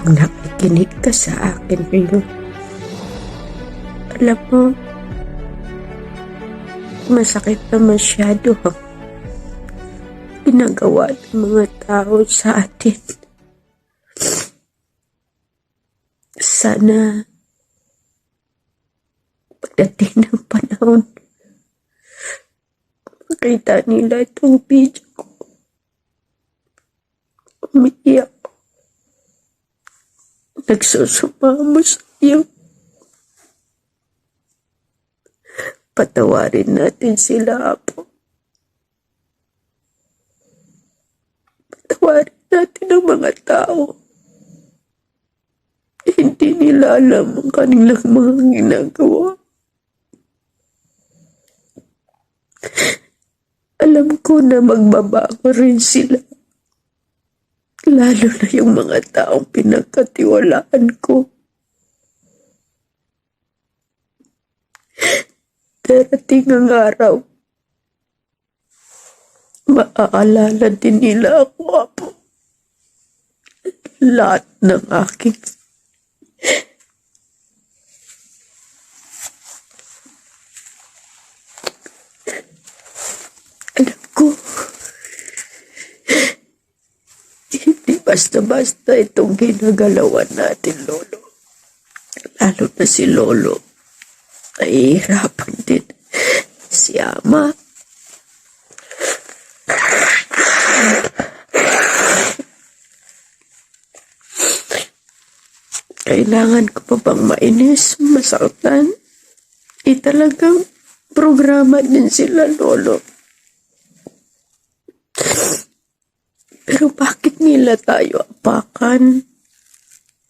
kung nakikinig ka sa akin ngayon. Alam mo, masakit na masyado ang ginagawa ng mga tao sa atin. Sana pagdating ng panahon, makita nila itong video ko. Umiiyak. Nagsusumamo sa iyo. Patawarin natin sila, Apo. Patawarin natin ang mga tao. Hindi nila alam ang kanilang mga ginagawa. Alam ko na magbabago rin sila. Lalo na yung mga taong pinagkatiwalaan ko. Darating ang araw, maaalala din nila ako, Apo. Lahat ng aking alam ko, hindi basta-basta itong ginagalawan natin, Lolo. Lalo na si Lolo. Nahihirapan din. Si Ama. Kailangan ko pa bang mainis, masaktan? Talagang programa din sila, Lolo. Pero bakit nila tayo apakan?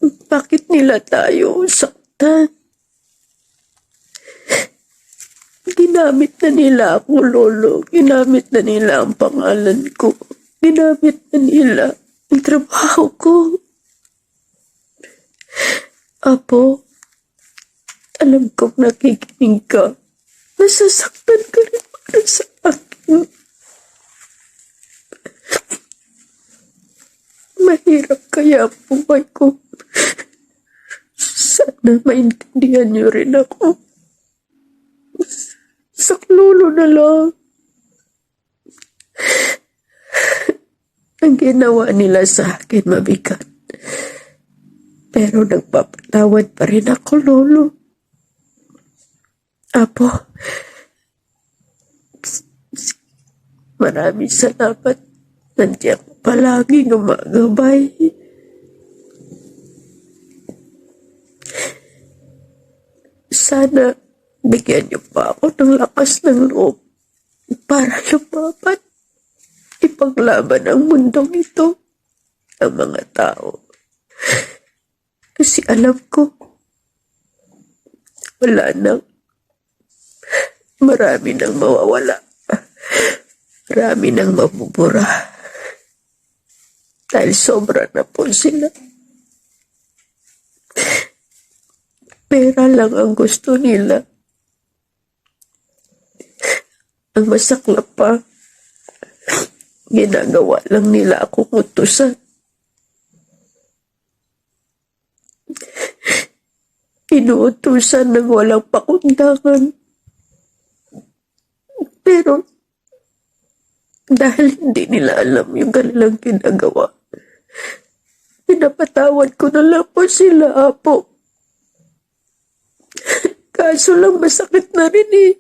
Bakit nila tayo saktan? Ginamit na nila ako, Lolo. Ginamit na nila ang pangalan ko. Ginamit na nila ang trabaho ko. Apo, alam kong nakikinig ka. Nasasaktan ka rin para sa akin. Mahirap kaya ang buhay ko. Sana maintindihan niyo rin ako. Saklolo na lang. Ang ginawa nila sa akin mabigat. Pero nagpapatawad pa rin ako, Lolo. Apo, maraming salamat. Nandiyan ko palagi gumagabay. Sana bigyan niyo pa ako ng lakas ng loob para lumaban. Ipaglaban ang mundong ito, ang mga tao. Kasi alam ko, wala nang, marami nang mawawala. Marami nang mabubura. Dahil sobra na po sila. Pera lang ang gusto nila. Ang masaklap pa, ginagawa lang nila akong utusan. Inuutusan ng walang pakundangan. Pero, dahil hindi nila alam yung kanilang ginagawa, pinapatawad ko na lang po sila, Apo. Kaso lang masakit na rin eh.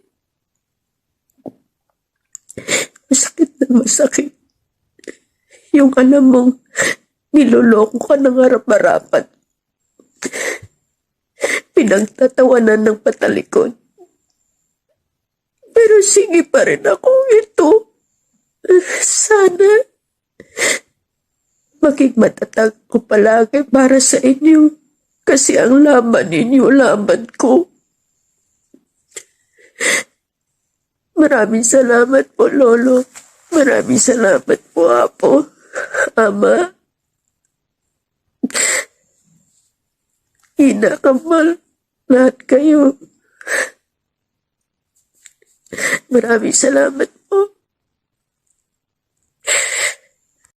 Masakit na masakit. Yung alam mong niloloko ka ng harap-harapan. Pinagtatawanan ng patalikod. Pero sige pa rin ako ito. Sana maging matatag ko palagi para sa inyo. Kasi ang laban ninyo, laban ko. Maraming salamat po, Lolo. Maraming salamat po, Apo. Ama. Ina, Kamal. Lahat kayo. Maraming salamat